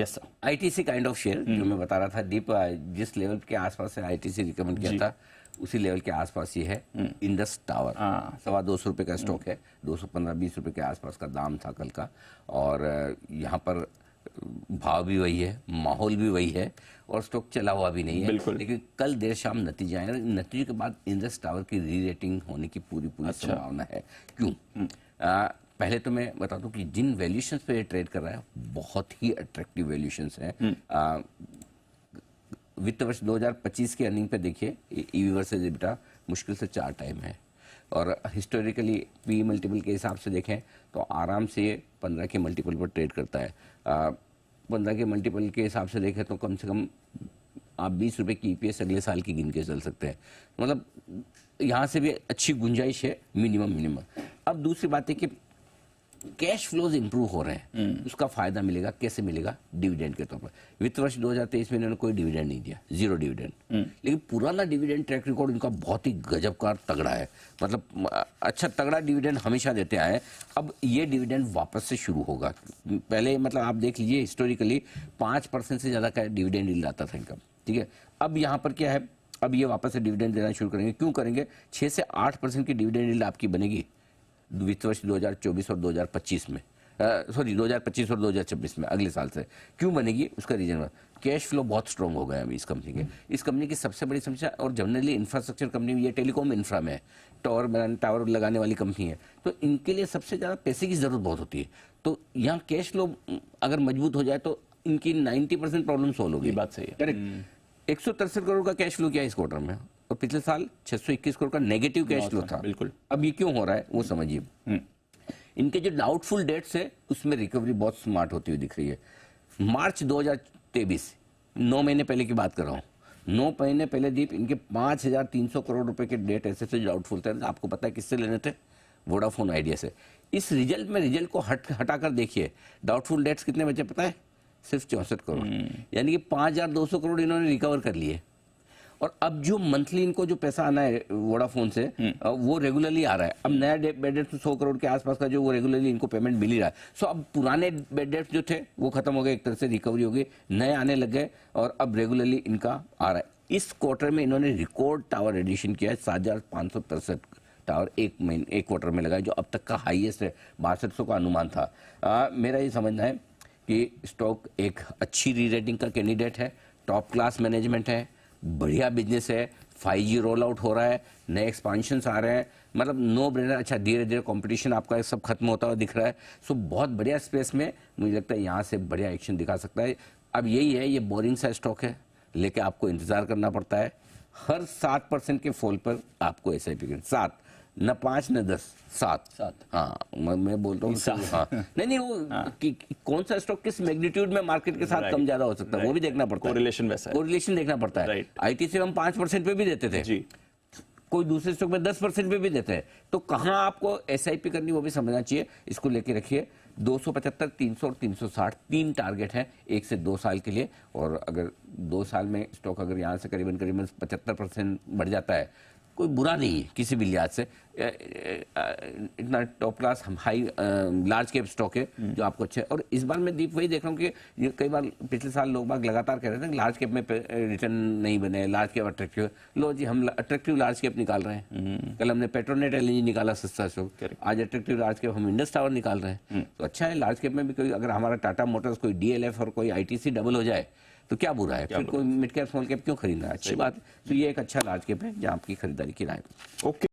Yes sir. ITC kind of share जो मैं बता रहा था दीप, जिस लेवल के आसपास से आईटीसी रिकमेंड किया था उसी लेवल के आसपास ये है इंडस टावर। ₹225 का स्टॉक है, 215-20 रुपए के आसपास का दाम था कल का, और यहाँ पर भाव भी वही है, माहौल भी वही है, और स्टॉक चला हुआ भी नहीं है। लेकिन कल देर शाम नतीजे आए, नतीजे के बाद इंडस टावर की री रेटिंग होने की पूरी संभावना है। क्यों? पहले तो मैं बता दूं कि जिन वैल्यूएशंस पे ये ट्रेड कर रहा है बहुत ही अट्रैक्टिव वैल्यूएशंस हैं। वित्त वर्ष 2025 के अर्निंग पे देखिए, ईवी वर्सेस एबिटा मुश्किल से 4 टाइम है, और हिस्टोरिकली पी मल्टीपल के हिसाब से देखें तो आराम से 15 के मल्टीपल पर ट्रेड करता है। 15 के मल्टीपल के हिसाब से देखें तो कम से कम आप 20 रुपए की ईपीएस अगले साल की गिन के चल सकते हैं। मतलब यहाँ से भी अच्छी गुंजाइश है, मिनिमम। अब दूसरी बात है कि कैश फ्लोज इंप्रूव हो रहे हैं, उसका फायदा मिलेगा। कैसे मिलेगा? डिविडेंड के तौर पर। वित्त वर्ष 2023 में इन्होंने कोई डिविडेंड नहीं दिया, 0 डिविडेंड। लेकिन पुराना डिविडेंड ट्रैक रिकॉर्ड इनका बहुत ही गजबकार तगड़ा है, मतलब अच्छा तगड़ा डिविडेंड हमेशा देते आए। अब ये डिविडेंड वापस से शुरू होगा। पहले मतलब आप देख लीजिए हिस्टोरिकली 5% से ज्यादा का डिविडेंड यील्ड आता था इनका, ठीक है। अब यहाँ पर क्या है, अब ये वापस से डिविडेंड देना शुरू करेंगे। क्यों करेंगे? 6 से 8% की डिविडेंड यील्ड आपकी बनेगी वित्त वर्ष 2024 और 2025 में, सॉरी 2025 और 2026 में, अगले साल से। क्यों बनेगी? उसका रीजन कैश फ्लो बहुत स्ट्रांग हो गया है इस कंपनी के। इस कंपनी की सबसे बड़ी समस्या, और जनरली इंफ्रास्ट्रक्चर कंपनी, ये टेलीकॉम इंफ्रा में है, टावर लगाने वाली कंपनी है, तो इनके लिए सबसे ज़्यादा पैसे की ज़रूरत बहुत होती है। तो यहाँ कैश फ्लो अगर मजबूत हो जाए तो इनकी 90% प्रॉब्लम सोल्व होगी। बात सही है। करेक्ट। 163 करोड़ का कैश फ्लो किया इस क्वार्टर में, और पिछले साल 621 करोड़ का नेगेटिव कैश फ्लो था। बिल्कुल। अब ये क्यों हो रहा है वो समझिए। इनके जो डाउटफुल डेट्स है उसमें रिकवरी बहुत स्मार्ट होती हुई दिख रही है। मार्च 2023, 9 महीने पहले की बात कर रहा हूँ, 9 महीने पहले दीप इनके 5300 करोड़ रुपए के डेट ऐसे से डाउटफुल थे। आपको पता है किससे लेने थे? वोडाफोन आइडिया से। इस रिजल्ट को हटाकर देखिए, डाउटफुल डेट्स कितने बचे पता है? सिर्फ 64 करोड़। यानी कि 5200 करोड़ इन्होंने रिकवर कर लिए। और अब जो मंथली इनको जो पैसा आना है वोडाफोन से, वो रेगुलरली आ रहा है। अब नया बेड डेट 100 करोड़ के आसपास का जो वो रेगुलरली इनको पेमेंट मिल ही रहा है। सो अब पुराने बेड डेट जो थे वो खत्म हो गए, एक तरह से रिकवरी हो गई, नए आने लग गए, और अब रेगुलरली इनका आ रहा है। इस क्वार्टर में इन्होंने रिकॉर्ड टावर एडिशन किया है, 7563 टावर एक क्वार्टर में लगाए, जो अब तक का हाईएस्ट है। 6200 का अनुमान था। मेरा ये समझना है कि स्टॉक एक अच्छी री रेटिंग का कैंडिडेट है, टॉप क्लास मैनेजमेंट है, बढ़िया बिजनेस है, 5G रोल आउट हो रहा है, नए एक्सपांशंस आ रहे हैं, मतलब नो ब्रेनर। अच्छा, धीरे धीरे कंपटीशन आपका सब खत्म होता हुआ दिख रहा है। सो बहुत बढ़िया स्पेस में मुझे लगता है यहाँ से बढ़िया एक्शन दिखा सकता है। अब यही है, ये बोरिंग सा स्टॉक है, लेके आपको इंतजार करना पड़ता है। हर 7% के फॉल पर आपको SIP करना, 7 न 5 न 10, 7। हाँ, मैं बोलता हूँ हाँ। नहीं वो कौन सा स्टॉक किस मैग्नीट्यूड में मार्केट के साथ कम ज्यादा हो सकता है वो भी देखना पड़ता है। कोरिलेशन वैसा है, कोरिलेशन देखना पड़ता है। आईटी से हम 5% पे भी देते थे जी, कोई दूसरे स्टॉक में 10% पे भी देते हैं। तो कहाँ आपको SIP करनी वो भी समझना चाहिए। इसको लेके रखिए। 275, 300 और 360 3 टारगेट हैं 1 से 2 साल के लिए, और अगर 2 साल में स्टॉक अगर यहाँ से करीबन 75% बढ़ जाता है, कोई बुरा नहीं है किसी भी लिहाज से। इतना top class high large cap stock है जो आपको अच्छा है। और इस बार मैं दीप वही देख रहा हूँ कि कई बार पिछले साल लोग बाग लगातार कह रहे थे कि लार्ज कैप में रिटर्न नहीं बने, लार्ज कैप अट्रैक्टिव। लो जी, हम अट्रैक्टिव लार्ज कैप निकाल रहे हैं। कल हमने पेट्रोनेट LNG निकाला सस्ता स्टॉक, आज अट्रैक्टिव लार्ज कैप हम इंडस टावर निकाल रहे हैं। तो अच्छा है, लार्ज कैप में भी कोई अगर हमारा टाटा मोटर्स, कोई DLF और कोई ITC डबल हो जाए तो क्या बुरा है? फिर कोई मिड कैप स्मॉल कैप क्यों खरीदना है? अच्छी बात है। तो ये एक अच्छा लार्ज कैप है जहाँ आपकी खरीदारी की राय। ओके।